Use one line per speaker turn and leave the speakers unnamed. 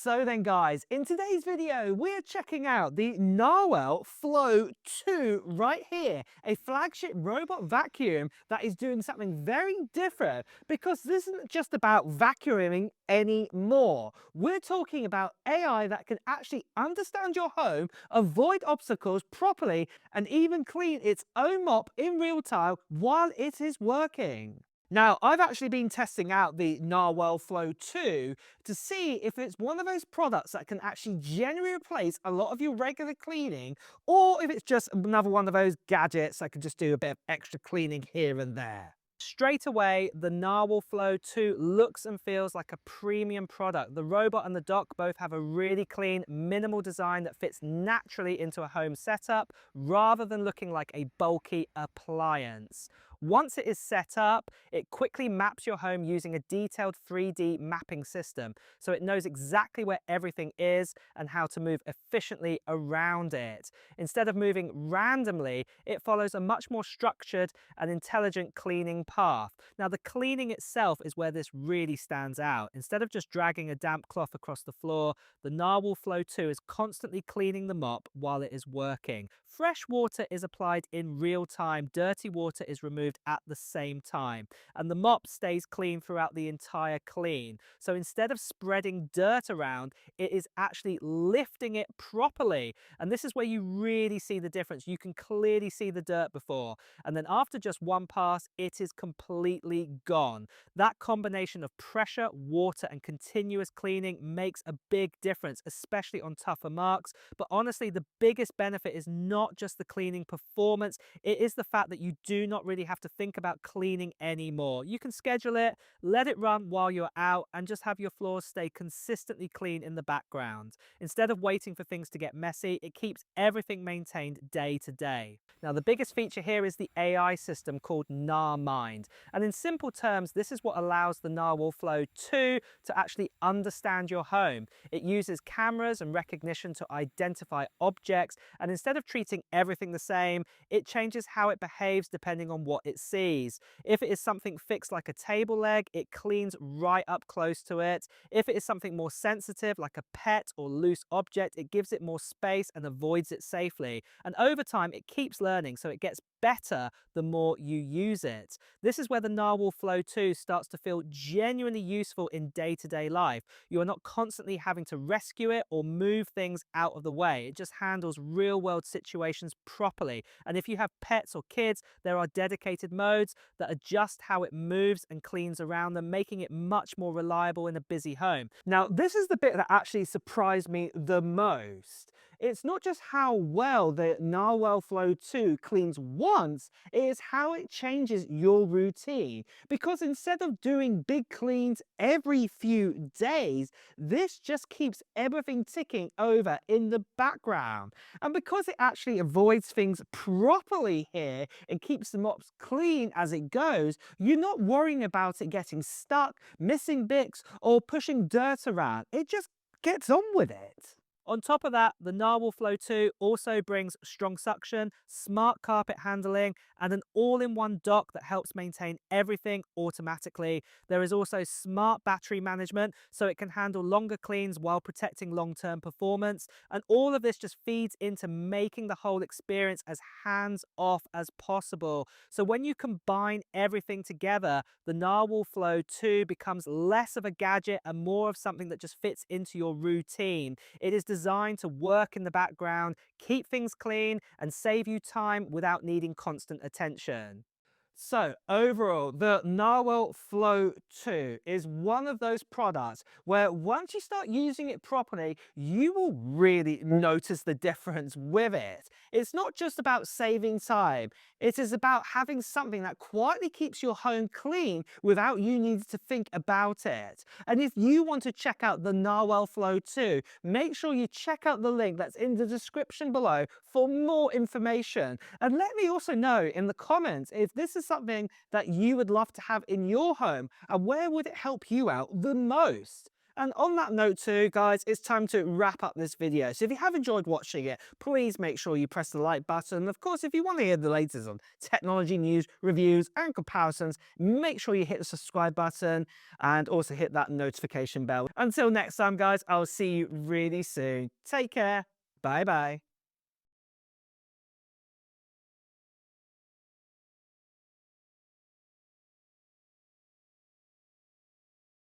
So then guys, in today's video, we're checking out the Narwhal Flow 2 right here, a flagship robot vacuum that is doing something very different because this isn't just about vacuuming anymore. We're talking about AI that can actually understand your home, avoid obstacles properly, and even clean its own mop in real time while it is working. Now, I've actually been testing out the Narwhal Flow 2 to see if it's one of those products that can actually genuinely replace a lot of your regular cleaning, or if it's just another one of those gadgets that can just do a bit of extra cleaning here and there. Straight away, the Narwhal Flow 2 looks and feels like a premium product. The robot and the dock both have a really clean, minimal design that fits naturally into a home setup, rather than looking like a bulky appliance. Once it is set up, it quickly maps your home using a detailed 3D mapping system, so it knows exactly where everything is and how to move efficiently around it. Instead of moving randomly, it follows a much more structured and intelligent cleaning path. Now, the cleaning itself is where this really stands out. Instead of just dragging a damp cloth across the floor, the Narwhal Flow 2 is constantly cleaning the mop while it is working. Fresh water is applied in real time, dirty water is removed at the same time, and the mop stays clean throughout the entire clean. So instead of spreading dirt around, it is actually lifting it properly. And this is where you really see the difference. You can clearly see the dirt before, and then after just one pass, it is completely gone. That combination of pressure, water, and continuous cleaning makes a big difference, especially on tougher marks. But honestly, the biggest benefit is not just the cleaning performance, it is the fact that you do not really have to think about cleaning anymore. You can schedule it, let it run while you're out, and just have your floors stay consistently clean in the background. Instead of waiting for things to get messy, it keeps everything maintained day to day. Now, the biggest feature here is the AI system called NarMind. And in simple terms, this is what allows the Narwhal Flow 2 to actually understand your home. It uses cameras and recognition to identify objects, and instead of treating everything the same, it changes how it behaves depending on what it sees. If it is something fixed like a table leg, it cleans right up close to it. If it is something more sensitive like a pet or loose object, it gives it more space and avoids it safely. And over time, it keeps learning, so it gets better the more you use it. This is where the Narwhal Flow 2 starts to feel genuinely useful in day-to-day life. You are not constantly having to rescue it or move things out of the way. It just handles real-world situations properly. And if you have pets or kids, there are dedicated modes that adjust how it moves and cleans around them, making it much more reliable in a busy home. Now, this is the bit that actually surprised me the most. It's not just how well the Narwhal Flow 2 cleans once, it is how it changes your routine. Because instead of doing big cleans every few days, this just keeps everything ticking over in the background. And because it actually avoids things properly here and keeps the mops clean as it goes, you're not worrying about it getting stuck, missing bits, or pushing dirt around. It just gets on with it. On top of that, the Narwhal Flow 2 also brings strong suction, smart carpet handling, and an all-in-one dock that helps maintain everything automatically. There is also smart battery management, so it can handle longer cleans while protecting long-term performance. And all of this just feeds into making the whole experience as hands-off as possible. So when you combine everything together, the Narwhal Flow 2 becomes less of a gadget and more of something that just fits into your routine. It is designed to work in the background, keep things clean, and save you time without needing constant attention. So overall, the Narwhal Flow 2 is one of those products where once you start using it properly, you will really notice the difference with it. It's not just about saving time, it is about having something that quietly keeps your home clean without you needing to think about it. And if you want to check out the Narwhal Flow 2, make sure you check out the link that's in the description below for more information. And let me also know in the comments if this is something that you would love to have in your home and where would it help you out the most. And on that note too, guys, it's time to wrap up this video. So if you have enjoyed watching it, please make sure you press the like button. Of course, if you want to hear the latest on technology news, reviews, and comparisons, make sure you hit the subscribe button and also hit that notification bell. Until next time, guys, I'll see you really soon. Take care. Bye bye.